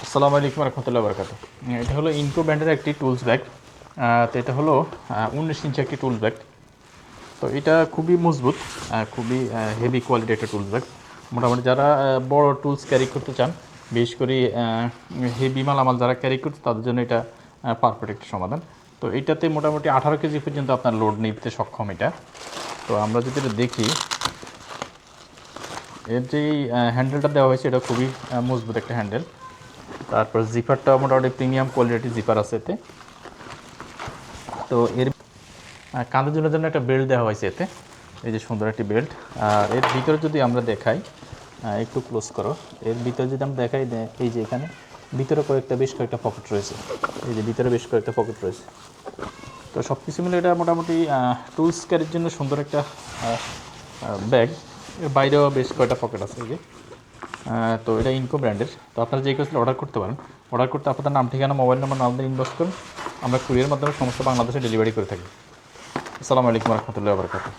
আসসালামু আলাইকুম রহমতুল্লাহ বরকাত। এটা হলো ইনকো ব্র্যান্ডের একটি টুলস ব্যাগ। তো এটা হলো 19 ইঞ্চি একটি টুলস ব্যাগ। তো এটা খুবই মজবুত, খুবই হেভি কোয়ালিটি একটা টুলস ব্যাগ। মোটামুটি যারা বড় টুলস ক্যারি করতে চান, বিশেষ করে হেভি মালামাল যারা ক্যারি করতে, তাদের জন্য এটা পারফেক্ট একটা সমাধান। তো এটাতে মোটামুটি 18 কেজি পর্যন্ত আপনার লোড নিতে সক্ষম এটা। তো আমরা যদি এটা দেখি, এর যেই হ্যান্ডেলটা দেওয়া হয়েছে এটা খুবই মজবুত একটা হ্যান্ডেল। তারপর জিপারটা মোটামুটি প্রিমিয়াম কোয়ালিটির জিপার আছে এতে। তো এর কাঁধে ঝুলানোর জন্য একটা বেল্ট দেওয়া হয়েছে এতে, এই যে সুন্দর একটি বেল্ট। আর এর ভিতরে যদি আমরা দেখাই, একটু ক্লোজ করো, এর ভিতরে যদি আমরা দেখাই, এই যে এখানে ভিতরে বেশ কয়েকটা পকেট রয়েছে, এই যে ভিতরে বেশ কয়েকটা পকেট রয়েছে। তো সব কিছু মিলে এটা মোটামুটি টুলস ক্যারির জন্য সুন্দর একটা ব্যাগ। এর বাইরেও বেশ কয়েকটা পকেট আছে এই যে। তো এটা ইনকো ব্র্যান্ডের। তো আপনারা যে কেউ অর্ডার করতে পারেন। অর্ডার করতে আপনাদের নাম, ঠিকানা, মোবাইল নাম্বার আমাদের ইনবক্স করুন। আমরা কুরিয়ার মাধ্যমে সমস্ত বাংলাদেশে ডেলিভারি করে থাকি। আসসালামু আলাইকুম রহমতুল্লাহ বরকাতুহ।